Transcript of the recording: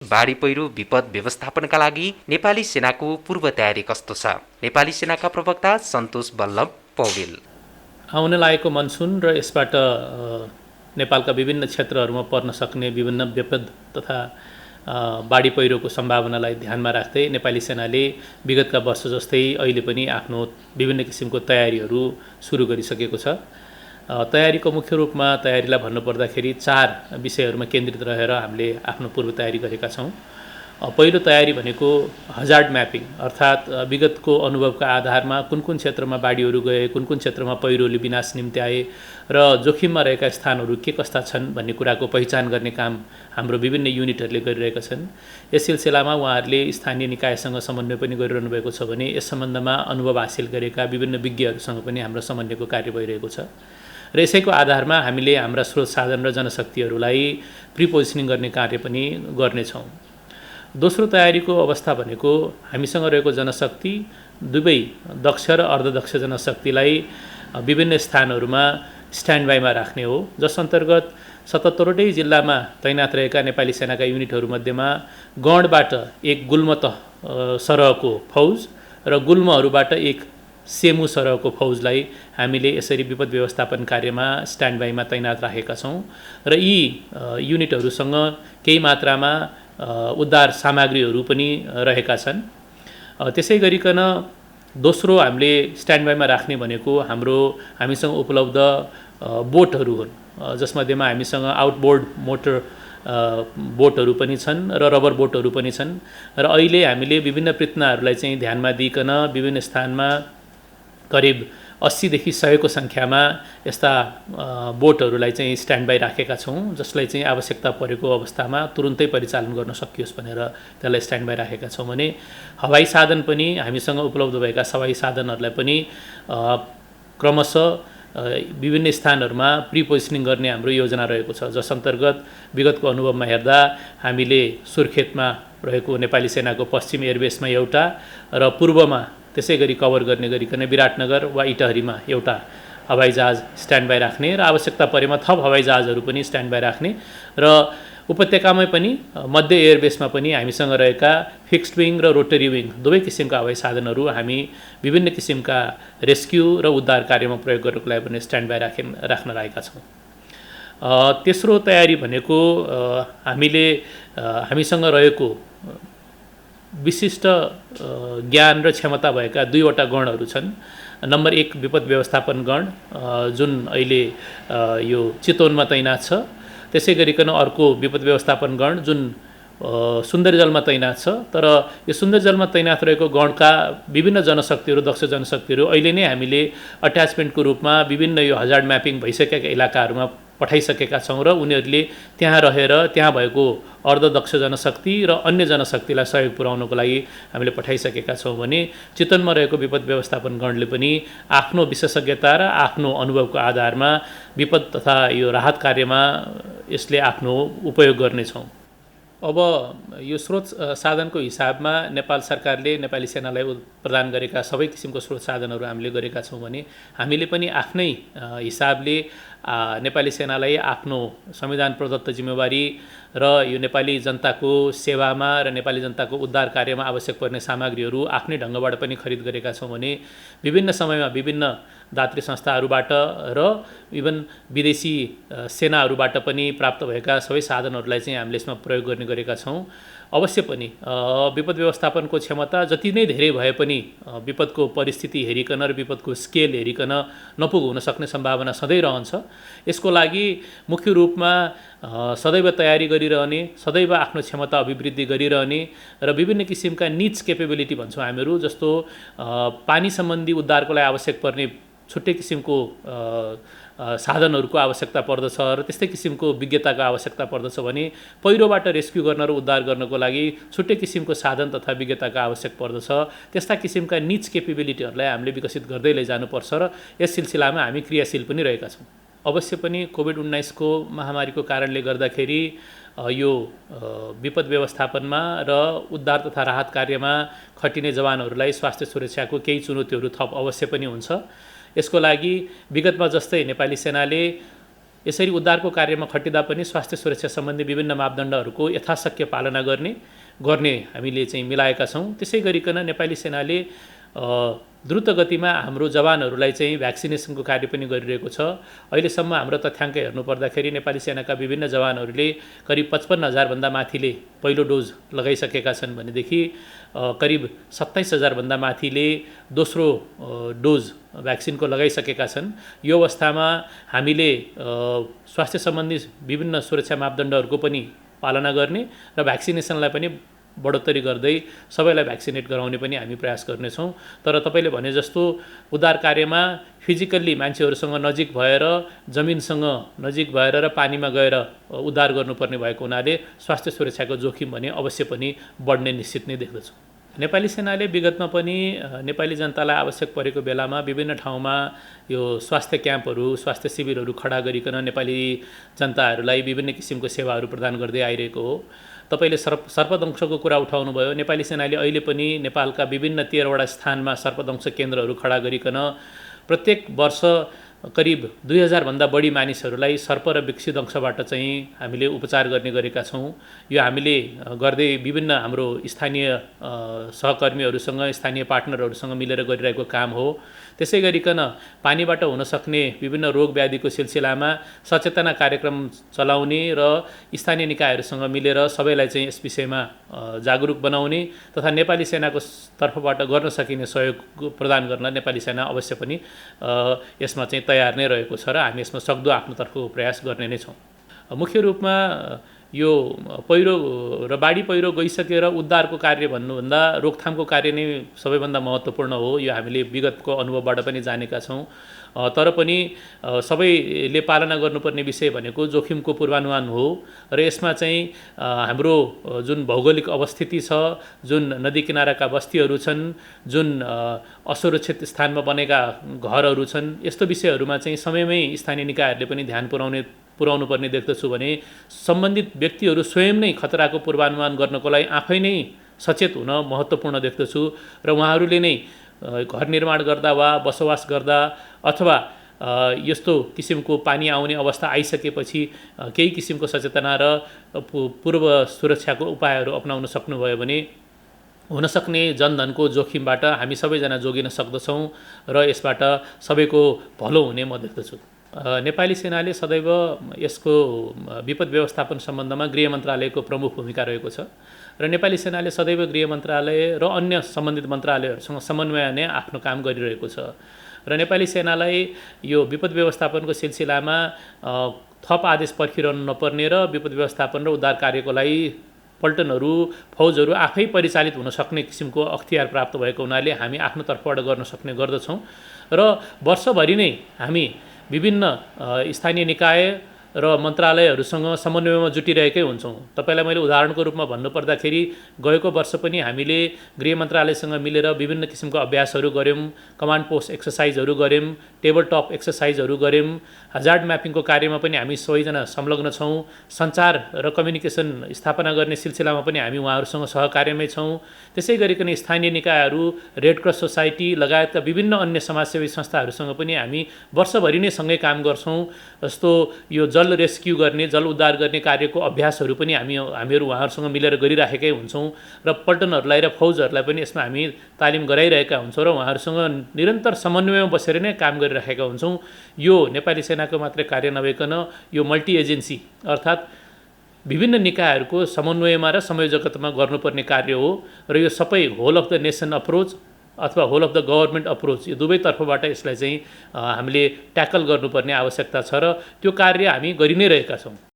बाढी पहिरो विपद व्यवस्थापनका लागि नेपाली सेनाको पूर्व तयारी कस्तो छ? नेपाली सेनाका प्रवक्ता सन्तोष बल्लभ पौडेल। आउन लागेको मनसुन र यसबाट नेपालका विभिन्न क्षेत्रहरूमा पर्न सक्ने विभिन्न विपद तथा बाढी पहिरोको सम्भावनालाई ध्यानमा राख्दै नेपाली सेनाले विगतका वर्ष जस्तै अहिले पनि आफ्नो विभिन्न किसिमको तयारीहरू सुरु गरिसकेको छ। तयारीको मुख्य रूपमा तयारीलाई भन्नुपर्दाखेरि 4 विषयहरूमा केन्द्रित रहेर हामीले आफ्नो पूर्व तयारी गरेका छौँ। पहिलो तयारी भनेको हजार्ड म्यापिङ, अर्थात् विगतको अनुभवका आधारमा कुन कुन क्षेत्रमा बाढीहरू गए, कुन कुन क्षेत्रमा पहिरोले विनाश निम्ति आए र जोखिममा रहेका स्थानहरू के कस्ता छन् भन्ने कुराको पहिचान गर्ने काम हाम्रो विभिन्न युनिटहरूले गरिरहेका छन्। यस सिलसिलामा उहाँहरूले स्थानीय निकायसँग समन्वय पनि गरिरहनु भएको छ भने यस सम्बन्धमा अनुभव हासिल गरेका विभिन्न विज्ञहरूसँग पनि हाम्रो समन्वयको कार्य भइरहेको छ र यसैको आधारमा हामीले हाम्रा स्रोत साधन र जनशक्तिहरूलाई प्रिपोजिसनिङ गर्ने कार्य पनि गर्नेछौँ। दोस्रो तयारीको अवस्था भनेको हामीसँग रहेको जनशक्ति दुवै दक्ष र अर्धदक्ष जनशक्तिलाई विभिन्न स्थानहरूमा स्ट्यान्ड बाईमा राख्ने हो, जस अन्तर्गत 77वटै जिल्लामा तैनात रहेका नेपाली सेनाका युनिटहरूमध्येमा गणबाट एक गुल्म सरहको फौज र गुल्महरूबाट एक सेमु सरहको फौजलाई हामीले यसरी विपद व्यवस्थापन कार्यमा स्ट्यान्ड बाईमा तैनात राखेका छौँ र यी युनिटहरूसँग केही मात्रामा उद्धार सामग्रीहरू पनि रहेका छन्। त्यसै गरिकन दोस्रो हामीले स्ट्यान्ड बाईमा राख्ने भनेको हामीसँग उपलब्ध बोटहरू हुन्, जसमध्येमा हामीसँग आउटबोर्ड मोटर बोटहरू पनि छन् र रबर बोटहरू पनि छन् र अहिले हामीले विभिन्न प्रयत्नहरूलाई चाहिँ ध्यानमा दिइकन विभिन्न स्थानमा करिब 80 देखि 100 को सङ्ख्यामा यस्ता बोटहरूलाई चाहिँ स्ट्यान्ड बाई राखेका छौँ, जसलाई चाहिँ आवश्यकता परेको अवस्थामा तुरुन्तै परिचालन गर्न सकियोस् भनेर त्यसलाई स्ट्यान्ड बाई राखेका छौँ भने हवाई साधन पनि हामीसँग उपलब्ध भएका हवाई साधनहरूलाई पनि क्रमशः विभिन्न स्थानहरूमा प्रिपोजिसनिङ गर्ने हाम्रो योजना रहेको छ, जस अन्तर्गत विगतको अनुभवमा हेर्दा हामीले सुर्खेतमा रहेको नेपाली सेनाको पश्चिम एयरबेसमा एउटा र पूर्वमा त्यसै गरी कभर गर्ने गरिकन विराटनगर वा इटहरीमा एउटा हवाईजहाज स्ट्यान्ड बाई राख्ने र आवश्यकता परेमा थप हवाईजहाजहरू पनि स्ट्यान्ड बाई राख्ने र उपत्यकामै पनि मध्य एयरबेसमा पनि हामीसँग रहेका फिक्स्ड विङ र रोटरी विङ दुवै किसिमका हवाई साधनहरू हामी विभिन्न किसिमका रेस्क्यु र उद्धार कार्यमा प्रयोग गर्नको लागि पनि स्ट्यान्ड बाई राख्न लागेका छौँ। तेस्रो तयारी भनेको हामीसँग रहेको विशिष्ट ज्ञान र क्षमता भएका 2वटा गणहरू छन्। नम्बर 1 विपद व्यवस्थापन गण जुन अहिले यो चितवनमा तैनात छ, त्यसै गरिकन अर्को विपद व्यवस्थापन गण जुन सुन्दरजलमा तैनात छ। तर यो सुन्दरजलमा तैनात रहेको गणका विभिन्न जनशक्तिहरू, दक्ष जनशक्तिहरू अहिले नै हामीले अट्याचमेन्टको रूपमा विभिन्न यो हजार्ड म्यापिङ भइसकेका इलाकाहरूमा पठाइसकेका छौँ र उनीहरूले त्यहाँ रहेर त्यहाँ भएको अर्धदक्ष जनशक्ति र अन्य जनशक्तिलाई सहयोग पुर्याउनको लागि हामीले पठाइसकेका छौँ भने चितवनमा रहेको विपद व्यवस्थापन गणले पनि आफ्नो विशेषज्ञता र आफ्नो अनुभवको आधारमा विपद तथा यो राहत कार्यमा यसले आफ्नो उपयोग गर्नेछौँ। अब यो स्रोत साधनको हिसाबमा नेपाल सरकारले नेपाली सेनालाई प्रदान गरेका सबै किसिमको स्रोत साधनहरू हामीले गरेका छौँ भने हामीले पनि आफ्नै हिसाबले नेपाली सेनालाई आफ्नो संविधान प्रदत्त जिम्मेवारी र यो नेपाली जनताको सेवामा र नेपाली जनताको उद्धार कार्यमा आवश्यक पर्ने सामग्रीहरू आफ्नै ढङ्गबाट पनि खरिद गरेका छौँ भने विभिन्न समयमा विभिन्न दात्री संस्थाहरूबाट र इभन विदेशी सेनाहरूबाट पनि प्राप्त भएका सबै साधनहरूलाई चाहिँ हामीले यसमा प्रयोग गर्ने गरेका छौँ। अवश्य पनि विपद व्यवस्थापनको क्षमता जति नै धेरै भए पनि विपदको परिस्थिति हेरिकन र विपदको स्केल हेरिकन नपुग हुन सक्ने सम्भावना सधैँ रहन्छ। यसको लागि मुख्य रूपमा सदैव तयारी गरिरहने, सदैव आफ्नो क्षमता अभिवृद्धि गरिरहने र विभिन्न किसिमका निड्स केपेबिलिटी भन्छौँ हामीहरू, जस्तो पानी सम्बन्धी उद्धारको लागि आवश्यक पर्ने छुट्टै किसिमको साधनहरूको आवश्यकता पर्दछ र त्यस्तै किसिमको विज्ञताको आवश्यकता पर्दछ भने पहिरोबाट रेस्क्यु गर्न र उद्धार गर्नको लागि छुट्टै किसिमको साधन तथा विज्ञताको आवश्यक पर्दछ। त्यस्ता किसिमका निड्स केपेबिलिटीहरूलाई हामीले विकसित गर्दै लैजानुपर्छ र यस सिलसिलामा हामी क्रियाशील पनि रहेका छौँ। अवश्य पनि कोभिड-19 को महामारीको कारणले गर्दाखेरि यो विपद व्यवस्थापनमा र उद्धार तथा राहत कार्यमा खटिने जवानहरूलाई स्वास्थ्य सुरक्षाको केही चुनौतीहरू थप अवश्य पनि हुन्छ। यसको लागि विगतमा जस्तै नेपाली सेनाले यसरी उद्धारको कार्यमा खटिँदा पनि स्वास्थ्य सुरक्षा सम्बन्धी विभिन्न मापदण्डहरूको यथाशक्य पालना गर्ने हामीले चाहिँ मिलाएका छौँ। त्यसै गरिकन नेपाली सेनाले द्रुत गतिमा हाम्रो जवानहरूलाई चाहिँ भ्याक्सिनेसनको कार्य पनि गरिरहेको छ। अहिलेसम्म हाम्रो तथ्याङ्क हेर्नु पर्दाखेरि नेपाली सेनाका विभिन्न जवानहरूले करिब 55,000 भन्दा माथिले पहिलो डोज लगाइसकेका छन् भनेदेखि करिब 27,000 भन्दा माथिले दोस्रो डोज भ्याक्सिनको लगाइसकेका छन्। यो अवस्थामा हामीले स्वास्थ्य सम्बन्धी विभिन्न सुरक्षा मापदण्डहरूको पनि पालना गर्ने र भ्याक्सिनेसनलाई पनि बढोत्तरी गर्दै सबैलाई भ्याक्सिनेट गराउने पनि हामी प्रयास गर्नेछौँ। तर तपाईँले भने जस्तो उद्धार कार्यमा फिजिकल्ली मान्छेहरूसँग नजिक भएर, जमिनसँग नजिक भएर र पानीमा गएर उद्धार गर्नुपर्ने भएको हुनाले स्वास्थ्य सुरक्षाको जोखिम भने अवश्य पनि बढ्ने निश्चित नै देख्दछु। नेपाली सेनाले विगतमा पनि नेपाली जनतालाई आवश्यक परेको बेलामा विभिन्न ठाउँमा यो स्वास्थ्य क्याम्पहरू, स्वास्थ्य शिविरहरू खडा गरिकन नेपाली जनताहरूलाई विभिन्न किसिमको सेवाहरू प्रदान गर्दै आइरहेको हो। तपाईँले सर्पदंशको कुरा उठाउनुभयो। नेपाली सेनाले अहिले पनि नेपालका विभिन्न 13वटा स्थानमा सर्पदंश केन्द्रहरू खडा गरिकन प्रत्येक वर्ष करिब 2000 भन्दा बढी मानिसहरूलाई सर्प र विषदंशबाट चाहिँ हामीले उपचार गर्ने गरेका छौँ। यो हामीले गर्दै विभिन्न हाम्रो स्थानीय सहकर्मीहरूसँग, स्थानीय पार्टनरहरूसँग मिलेर गरिरहेको काम हो। त्यसै गरिकन पानीबाट हुन सक्ने विभिन्न रोग व्याधिको सिलसिलामा सचेतना कार्यक्रम चलाउने र स्थानीय निकायहरूसँग मिलेर सबैलाई चाहिँ यस विषयमा जागरुक बनाउने तथा नेपाली सेनाको तर्फबाट गर्न सकिने सहयोग प्रदान गर्न नेपाली सेना अवश्य पनि यसमा चाहिँ तयार नै रहेको छ र हामी यसमा सक्दो आफ्नो तर्फको प्रयास गर्ने नै छौँ। मुख्य रूपमा यो पहिरो र बाढी पहिरो गइसकेर उद्धारको कार्य भन्नुभन्दा रोकथामको कार्य नै सबैभन्दा महत्त्वपूर्ण हो। यो हामीले विगतको अनुभवबाट पनि जानेका छौँ। तर पनि सबैले पालना गर्नुपर्ने विषय भनेको जोखिमको पूर्वानुमान हो र यसमा चाहिँ हाम्रो जुन भौगोलिक अवस्थिति छ, जुन नदी किनाराका बस्तीहरू छन्, जुन असुरक्षित स्थानमा बनेका घरहरू छन्, यस्तो विषयहरूमा चाहिँ समयमै स्थानीय निकायहरूले पनि ध्यान पुर्याउनु पर्ने देख्दछु भने सम्बन्धित व्यक्तिहरू स्वयं नै खतराको पूर्वानुमान गर्नको लागि आफै नै सचेत हुन महत्त्वपूर्ण देख्दछु र उहाँहरूले नै घर निर्माण गर्दा वा बसोबास गर्दा अथवा यस्तो किसिमको पानी आउने अवस्था आइसकेपछि केही किसिमको सचेतना र पूर्व सुरक्षाको उपायहरू अपनाउन सक्नुभयो भने हुनसक्ने जनधनको जोखिमबाट हामी सबैजना जोगिन सक्दछौँ र यसबाट सबैको भलो हुने म देख्दछु। नेपाली सेनाले सदैव यसको विपद व्यवस्थापन सम्बन्धमा गृह मन्त्रालयको प्रमुख भूमिका रहेको छ र नेपाली सेनाले सदैव गृह मन्त्रालय र अन्य सम्बन्धित मन्त्रालयहरूसँग समन्वय नै आफ्नो काम गरिरहेको छ र नेपाली सेनालाई यो विपद व्यवस्थापनको सिलसिलामा थप आदेश पर्खिरहनु नपर्ने र विपद व्यवस्थापन र उद्धार कार्यको लागि पल्टनहरू, फौजहरू आफै परिचालित हुन सक्ने किसिमको अख्तियार प्राप्त भएको हुनाले हामी आफ्नो तर्फबाट गर्न सक्ने गर्दछौँ र वर्षभरि नै हामी विभिन्न स्थानीय निकाय र मन्त्रालयहरूसँग समन्वयमा जुटिरहेकै हुन्छौँ। तपाईँलाई मैले उदाहरणको रूपमा भन्नुपर्दाखेरि गएको वर्ष पनि हामीले गृह मन्त्रालयसँग मिलेर विभिन्न किसिमको अभ्यासहरू गऱ्यौँ, कमान्ड पोस्ट एक्सर्साइजहरू गऱ्यौँ, टेबल टप एक्सर्साइजहरू गऱ्यौँ, हजार्ड म्यापिङको कार्यमा पनि हामी सबैजना संलग्न छौँ। सञ्चार र कम्युनिकेसन स्थापना गर्ने सिलसिलामा पनि हामी उहाँहरूसँग सहकार्यमै छौँ। त्यसै गरिकन स्थानीय निकायहरू, रेड क्रस सोसाइटी लगायतका विभिन्न अन्य समाजसेवी संस्थाहरूसँग पनि हामी वर्षभरि नै सँगै काम गर्छौँ। जस्तो यो जल रेस्क्यु गर्ने, जल उद्धार गर्ने कार्यको अभ्यासहरू पनि हामीहरू उहाँहरूसँग मिलेर गरिराखेकै हुन्छौँ र पल्टनहरूलाई र फौजहरूलाई पनि यसमा हामी तालिम गराइरहेका हुन्छौँ र उहाँहरूसँग निरन्तर समन्वयमा बसेर नै काम गरिराखेका हुन्छौँ। यो नेपाली सेनाको मात्रै कार्य नभइकन यो मल्टी एजेन्सी अर्थात् विभिन्न निकायहरूको समन्वयमा र संयोजकतामा गर्नुपर्ने कार्य हो र यो सबै whole of the nation approach अथवा whole of the government approach यो दुवै तर्फबाट यसलाई चाहिँ हामीले ट्याकल गर्नुपर्ने आवश्यकता छ र त्यो कार्य हामी गरि नै रहेका छौँ।